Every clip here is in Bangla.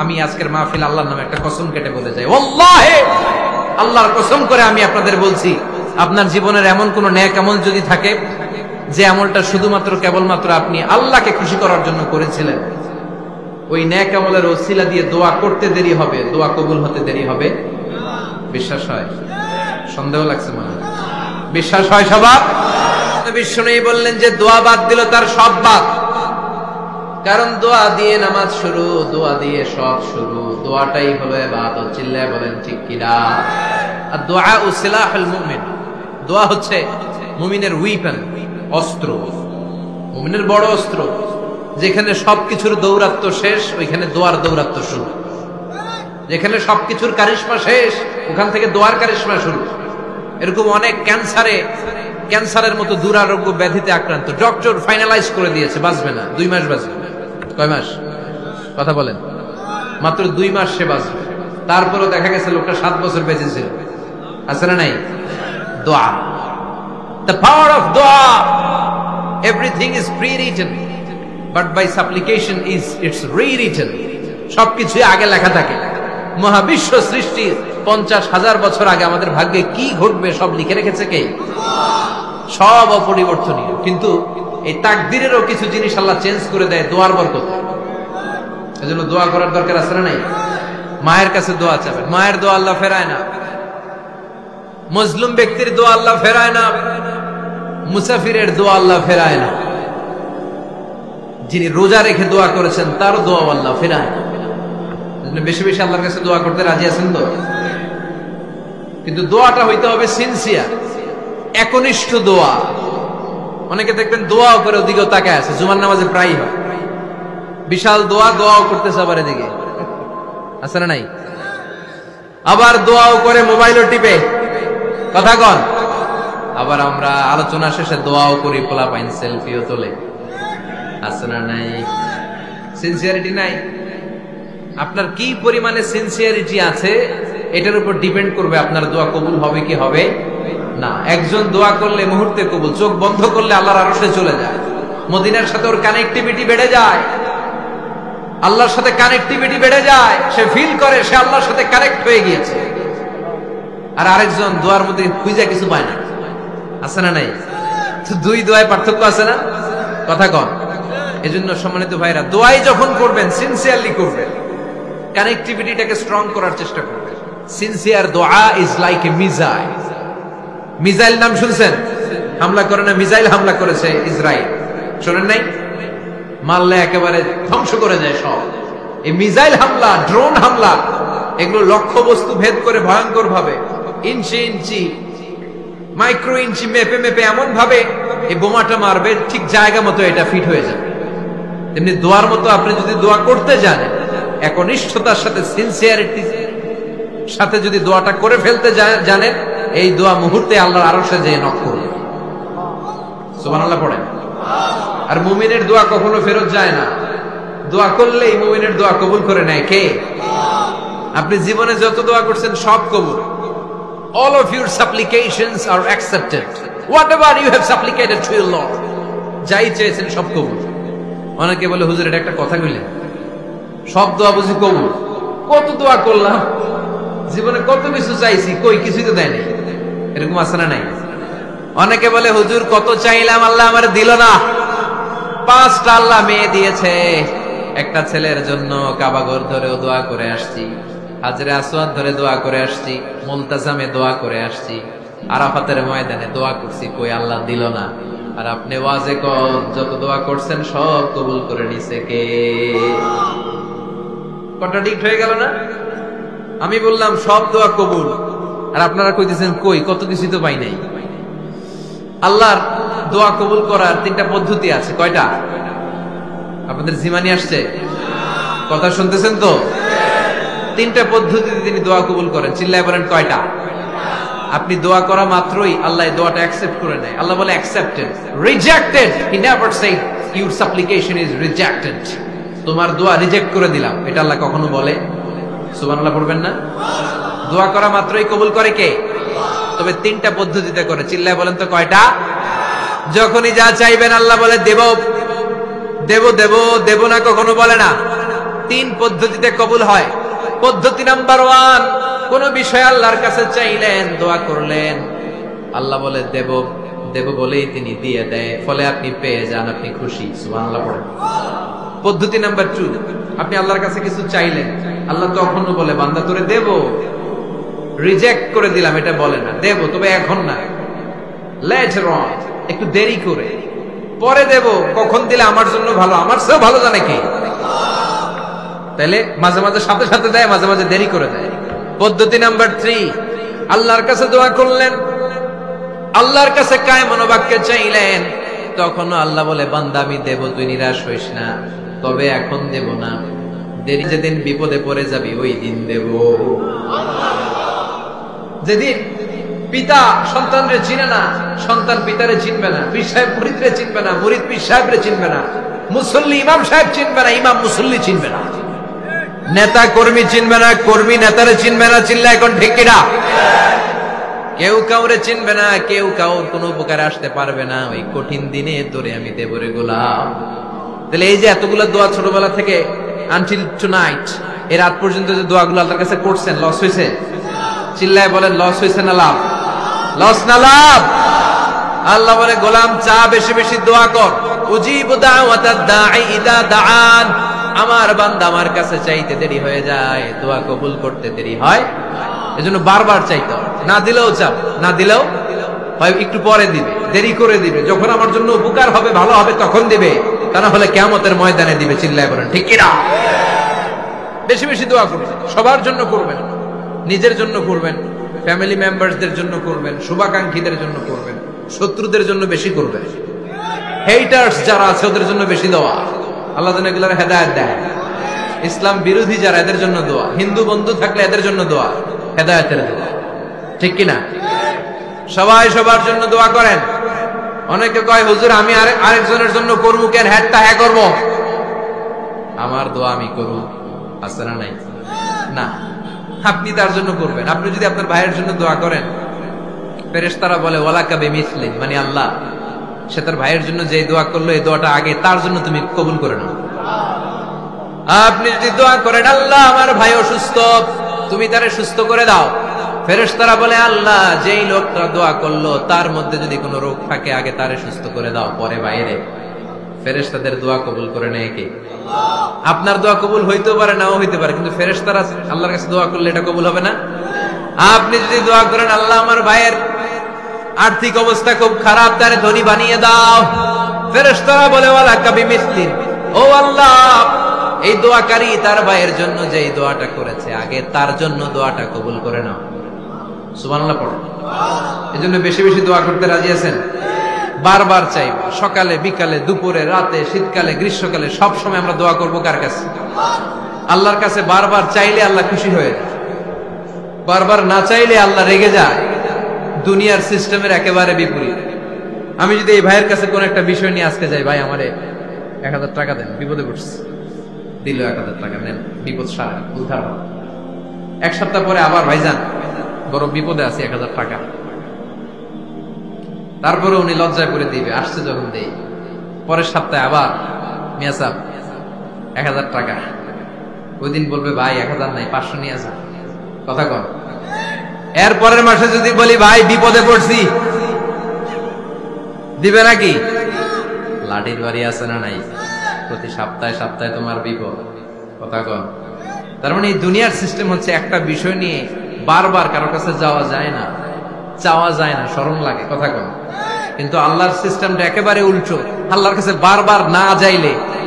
আমি আজকের মাহফিল আল্লাহর নামে একটা কসম কেটে বলে যাই, ওয়াল্লাহি আল্লাহর কসম করে আমি আপনাদের বলছি, আপনার জীবনের এমন কোন নেক আমল যদি থাকে যে আমলটা শুধুমাত্র কেবলমাত্র আপনি আল্লাহকে খুশি করার জন্য করেছিলেন, ওই নেক আমলের ওসিলা দিয়ে দোয়া করতে দেরি হবে, দোয়া কবুল হতে দেরি হবে। বিশ্বাস হয়? সন্দেহ লাগছে মনে হয়? বিশ্বাস হয় সবার? বিশ্বনবী বললেন যে দোয়া বাদ দিল তার সব বাদ। কারণ দোয়া দিয়ে নামাজ শুরু, দোয়া দিয়ে সব শুরু, দোয়াটাই হলো ইবাদত। চিল্লায় বলেন ঠিক কিনা? আর দোয়া সিলাহুল মুমিন, দোয়া হচ্ছে মুমিনের উইপন, অস্ত্র, মুমিনের বড় অস্ত্র। যেখানে সবকিছুর দৌরাত্ম্য শেষ, ওইখানে দোয়ার দৌরাত্ম্য শুরু। যেখানে সবকিছুর কারিশমা শেষ, ওখান থেকে দোয়ার কারিশমা শুরু। এরকম অনেক ক্যান্সারের মতো দুরারোগ্য ব্যাধিতে আক্রান্ত, ডক্টর ফাইনালাইজ করে দিয়েছে বাঁচবে না, 2 মাস বাঁচবে। কয় মাস? কথা বলেন। মাত্র 2 মাস সে বাঁচবে। তারপরেও দেখা গেছে লোকটা 7 বছর বেঁচে ছিল। আছে না নাই? দোয়া, the power of দোয়া। Everything is pre-written, but by supplication is it's rewritten. সবকিছু আগে লেখা থাকে। মহাবিশ্ব সৃষ্টির 50,000 বছর আগে আমাদের ভাগ্যে কি ঘটবে সব লিখে রেখেছে কে? সব অপরিবর্তনীয়। কিন্তু এই তাকদীরেরও কিছু জিনিস আল্লাহ চেঞ্জ করে দেয় দোয়ার বরকতে। এজন্য দোয়া করার দরকার আছে না নাই? মায়ের কাছে দোয়া চাবেন, মায়ের দোয়া আল্লাহ ফেরায় না। মজলুম ব্যক্তির দোয়া আল্লাহ ফেরায় না। মুসাফিরের দোয়া আল্লাহ ফেরায় না। যিনি রোজা রেখে দোয়া করেছেন তার দোয়া আল্লাহ ফেরায় না। বেশি বেশি আল্লাহর কাছে দোয়া করতে রাজি আছেন তো? কিন্তু দোয়াটা হইতে হবে সিনসিয়ার, একনিষ্ঠ দোয়া। অনেকে দেখবেন দোয়াও করে ওদিকেও তাকায় আছে, জুমার নামাজে প্রায় হয় বিশাল দোয়াও করতেছে, আবার এদিকে আছে না নাই? আবার দোয়াও করে মোবাইলও টিপে, কথা কন। আবার আমরা আলোচনা শেষে দোয়াও করি, পোলাপাইন সেলফিও তোলে, আছে না নাই? সিনসিয়ারিটি নাই। আপনার কি পরিমাণে সিনসিয়ারিটি আছে এটার উপর ডিপেন্ড করবে আপনার দোয়া কবুল হবে কি হবে না। একজন দোয়া করলে মুহূর্তে কবুল, চোখ বন্ধ করলে আল্লাহর আরশে চলে যায়, মদিনার সাথে ওর কানেক্টিভিটি বেড়ে যায়, আল্লাহর সাথে কানেক্টিভিটি বেড়ে যায়, সে ফিল করে সে আল্লাহর সাথে কানেক্ট হয়ে গিয়েছে। আর আরেকজন দোয়ার মধ্যে খুঁজে কিছু পায় না, আছে না নাই? তো 2 দোয়ায় পার্থক্য আছে না? কথা কন। এজন্য সম্মানিত ভাইরা, দোয়াই যখন করবেন সিনসিয়ারলি করবেন, কানেক্টিভিটিটাকে স্ট্রং করার চেষ্টা করবেন। সিনসিয়ার দোয়া is like a missile. Missile নাম শুনছেন? হামলা করে না, মিসাইল হামলা করেছে ইসরায়েল, শোনেন নাই? মারলে একেবারে ধ্বংস করে যায় সব। এই মিসাইল হামলা, ড্রোন হামলা, এগুলো লক্ষ্য বস্তু ভেদ করে ভয়ঙ্কর ভাবে, ইঞ্চি ইঞ্চি, মাইক্রো ইঞ্চি মেপে মেপে এমন ভাবে এই বোমাটা মারবে ঠিক জায়গা মতো এটা ফিট হয়ে যাবে। তেমনি দোয়ার মতো আপনি যদি দোয়া করতে জানেন, একনিষ্ঠতার সাথে সিনসিয়ারিটি সাথে যদি দোয়াটা করে ফেলতে জানেন, এই দোয়া মুহূর্তে আল্লাহর আরশে যেয়ে নক করবে। সুবহানাল্লাহ পড়েন। আর মুমিনের দোয়া কখনো ফেরত যায় না। দোয়া করলেই মুমিনের দোয়া কবুল করে নেয় কে? আপনি জীবনে যত দোয়া করছেন সব কবুল। All of your supplications are accepted. Whatever you have supplicated to your Lord, যাই চেয়েছেন সব কবুল। অনেকে বলে হুজুর এটা একটা কথা কইলেন, সব দোয়া বুঝি কবুল? কত দোয়া করলাম, জীবনে কত কিছু চাইছি, কই কিছুই তো দেয় নাই। এরকম আছে না নাই? অনেকে বলে হুজুর কত চাইলাম আল্লাহ আমার দিল না। 5টা আল্লাহ মেয়ে দিয়েছে, একটা ছেলের জন্য কাবাঘর ধরেও দোয়া করে আসছি, হাজরে আসওয়াদ ধরে দোয়া করে আসছি, মুলতাজামে দোয়া করে আসছি, আরাফাতের ময়দানে দোয়া করছি, কই আল্লাহ দিল না। আর আপনি ওয়াজে কোন যত দোয়া করছেন সব কবুল করে নিছে কে? কন্ট্রাডিক্ট হয়ে গেল না? আমি বললাম সব দোয়া কবুল, আর আপনারা কইতেছেন কই কত কিছু তো পাই নাই। আল্লাহর দোয়া কবুল করার 3টা পদ্ধতি আছে। কয়টা? আপনাদের জিমানি আসছে? কথা শুনতেছেন তো? 3টা পদ্ধতিতে তিনি দোয়া কবুল করেন। চিল্লায় বলেন কয়টা? আপনি দোয়া করা মাত্রই আল্লাহ দোয়াটা অ্যাকসেপ্ট করে নেয়। আল্লাহ বলে accepted, rejected he never shed your সাপ্লিকেশন is rejected. তোমার দোয়া রিজেক্ট করে দিলাম, এটা আল্লাহ কখনো বলে? সুবহানাল্লাহ পড়বেন না? দোয়া করা মাত্রই কবুল করে কে? তবে 3টা পদ্ধতিতে করে। চিল্লায় বলেন তো কয়টা? যখনই যা চাইবেন আল্লাহ বলে দেব দেব দেব, দেব না কখনো বলে না। তিন পদ্ধতিতে কবুল হয়। পদ্ধতি নাম্বার 1, কোন বিষয় আল্লাহর কাছে চাইলেন, দোয়া করলেন, আল্লাহ বলে দেব দেব বলেই তিনি দিয়ে দেয়, ফলে আপনি পেয়ে যান, আপনি খুশি। সুবহানাল্লাহ পড়েন। পদ্ধতি নাম্বার 2, আপনি আল্লাহর কাছে কিছু চাইলেন, আল্লাহ তখনও বলে বান্দা তোরে দেব, রিজেক্ট করে দিলাম এটা বলে না, দেব তবে এখন না, লেটার অন, একটু দেরি করে, পরে দেব, কখন দিলে আমার জন্য ভালো, আমার চেয়েও ভালো জানে কে। তাইলে মাঝে মাঝে সাথে সাথে দেয়, মাঝে মাঝে দেরি করে দেয়। পদ্ধতি নাম্বার 3, আল্লাহর কাছে দোয়া করলেন, আল্লাহর কাছে কায় মনোবাক্যে চাইলেন, তখনও আল্লাহ বলে বান্দা আমি দেব, তুই নিরাশ হইস না, তবে এখন দেব না, দেরি যেদিন বিপদে পড়ে যাবি ওই দিন দেব। যেদিন পিতা সন্তানরে চিনে না, সন্তান পিতারে চিনবে না, পীর সাহেব মুরিদরে চিনবে না, মুরিদ পীর সাহেবরে চিনবে না, মুসল্লি ইমাম সাহেব চিনবে না, ইমাম মুসল্লি চিনবে না, নেতা কর্মী চিনবে না, কর্মী নেতারে চিনবে না। চিল্লা এখন ঠিক কিনা? কেউ কাউরে চিনবে না, কেউ কাউর কোন উপকারে আসতে পারবে না। ওই কঠিন দিনে তোরে আমি দেব রে গোলাম। তাহলে এই যে এতগুলো দোয়া ছোটবেলা থেকে আনটিল টুনাইট, এর রাত পর্যন্ত যে দোয়াগুলো আল্লাহর কাছে করছেন, লস হয়েছে? চিল্লায় বলেন লস হয়েছে না লাভ? লস না লাভ? আল্লাহ বলে গোলাম চা বেশি বেশি দোয়া কর, উজিবু দাওয়াতাদ দাঈ ইদা দাআন। আমার বান্দা আমার কাছে চাইতে দেরি হয়ে যায়, দোয়া কবুল করতে দেরি হয়, এজন্য বারবার চাইতে হবে। না দিলেও চাপ, না দিলেও হয় একটু পরে দিবে, দেরি করে দিবে, যখন আমার জন্য উপকার হবে, ভালো হবে, তখন দিবে, তা না হলে কিয়ামতের ময়দানে দিবে। চিল্লায় বলেন ঠিক কিনা? বেশি বেশি দোয়া করবেন, সবার জন্য করবেন, নিজের জন্য করবেন, ফ্যামিলি মেম্বারসদের জন্য করবেন, শুভাকাঙ্ক্ষীদের জন্য করবেন, শত্রুদের জন্য বেশি করবেন, হেটার্স যারা আছে ওদের জন্য বেশি দোয়া। আল্লাহ যেন এগুলোর হেদায়েত দেয়। ইসলাম বিরোধী যারা, এদের জন্য দোয়া। হিন্দু বন্ধু থাকলে এদের জন্য দোয়া, হেদায়েতের দোয়া। ঠিক কিনা? সবাই সবার জন্য দোয়া করেন। অনেকে কয় হুজুর আমি আরেকজনের জন্য করবো কেন, হ্যাটটা হ্যাঁ করবো, আমার দোয়া আমি করবো, আছে না নাই? না, আপনি তার জন্য করবেন। আপনি যদি আপনার ভাইয়ের জন্য দোয়া করেন, ফেরেশতারা বলে ওয়ালাকা বিমিসলি, মানে আল্লাহ সে তার ভাইয়ের জন্য যে দোয়া করলো, এই দোয়াটা আগে তার জন্য তুমি কবুল করে নাও। আপনি যদি দোয়া করেন আল্লাহ আমার ভাই অসুস্থ, তুমি তারে সুস্থ করে দাও, ফেরেশতারা বলে আল্লাহ যেই লোকটা দোয়া করলো তার মধ্যে যদি কোনো রোগ থাকে আগে তারে সুস্থ করে দাও, পরে বাইরে। ফেরেশতাদের দোয়া কবুল করে নেয় কে? আপনার দোয়া কবুল হইতেও পারে, নাও হইতে পারে, কিন্তু ফেরেশতারা আল্লাহর কাছে দোয়া করলে এটা কবুল হবে না। আপনি যদি দোয়া করেন আল্লাহ আমার ভাইয়ের আর্থিক অবস্থা খুব খারাপ, তারে ধনী বানিয়ে দাও, ফেরেশতারা বলে ওয়ালাকা বিমিসলি, ও আল্লাহ এই দোয়াকারী তার ভাইয়ের জন্য যেই দোয়াটা করেছে আগে তার জন্য দোয়াটা কবুল করে নাও। সুবহানাল্লাহ পড়ো। এজন্য বেশি বেশি দোয়া করতে রাজি আছেন? বারবার চাইবো, সকালে বিকালে দুপুরে রাতে শীতকালে গ্রীষ্মকালে সব সময় আমরা দোয়া করবো কার কাছে? আল্লাহর কাছে। বারবার চাইলে আল্লাহ খুশি হয়ে যায়, বারবার না চাইলে আল্লাহ রেগে যায়। দুনিয়ার সিস্টেমের একেবারে বিপরীত। আমি যদি এই ভাইয়ের কাছে কোন একটা বিষয় নিয়ে আজকে যাই, ভাই আমারে 1000 টাকা দেন, বিপদে পড়ছি, দিল 1000 টাকা, নেন বিপদ সারা উদ্ধার হবে। এক সপ্তাহ পরে আবার ভাইজান বড় বিপদে আছে, 1000 টাকা, তারপরে উনি লজ্জায় করে দিবে, আসছে যখন দেই, পরের সপ্তাহে আবার মিয়া সাহেব 1000 টাকা, ওই দিন বলবে ভাই 1000 নাই 500 নিয়ে আসা, কথা কন। এর পরের মাসে যদি বলি ভাই বিপদে পড়ছি, দিবে নাকি? লাঠির বাড়ি আছে না নাই? প্রতি সপ্তাহে সপ্তাহে তোমার বিপদ, কথা কন। তার মানে এই দুনিয়ার সিস্টেম হচ্ছে একটা বিষয় নিয়ে বারবার কারো কাছে যাওয়া যায় না, চাওয়া যায় না, শরম লাগে, কথা কন। কিন্তু আল্লাহর সিস্টেমটা একেবারে উল্টো। আল্লাহর কাছে বারবার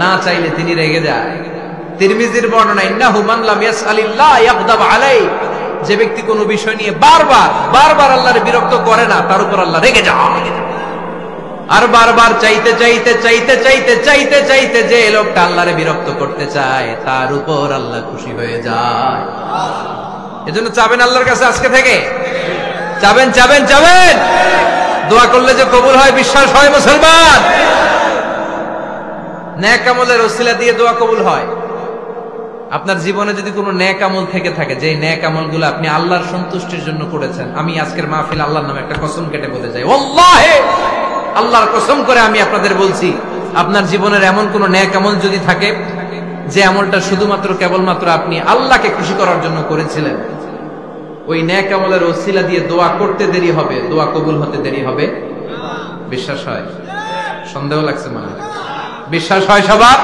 না চাইলে তিনি রেগে যায়। তিরমিজির বর্ণনা, ইন্নাহু মান লাম ইয়াসআলিল্লাহ ইয়াগদাব আলাইহি, যে ব্যক্তি কোনো বিষয় নিয়ে বারবার আল্লাহর বিরক্ত করে না, তার উপর আল্লাহ রেগে যায়। আর বারবার চাইতে যে লোকটা আল্লাহরে বিরক্ত করতে চায় তার উপর আল্লাহ খুশি হয়ে যায়। এজন্য চাবেন আল্লাহর কাছে আজকে থেকে, চাবেন। দোয়া করলে যে কবুল হয় বিশ্বাস হয় মুসলমান। নেক আমলের ওসিলা দিয়ে দোয়া কবুল হয়। আপনার জীবনে যদি কোনো নেক আমল থেকে থাকে, যে নেক আমলগুলো আপনি আল্লাহর সন্তুষ্টির জন্য করেছেন, আমি আজকের মাহফিল আল্লাহর নামে একটা কসম কেটে বলে যাই, ওয়াল্লাহি আল্লাহর কসম করে আমি আপনাদের বলছি, আপনার জীবনের এমন কোন নেক আমল যদি থাকে যে আমলটা শুধুমাত্র কেবলমাত্র আপনি আল্লাহকে খুশি করার জন্য করেছিলেন, ওই নেক আমলের ওসিলা দিয়ে দোয়া করতে দেরি হবে, দোয়া কবুল হতে দেরি হবে? বিশ্বাস হয়? সন্দেহ লাগছে মানে? বিশ্বাস হয় সবার?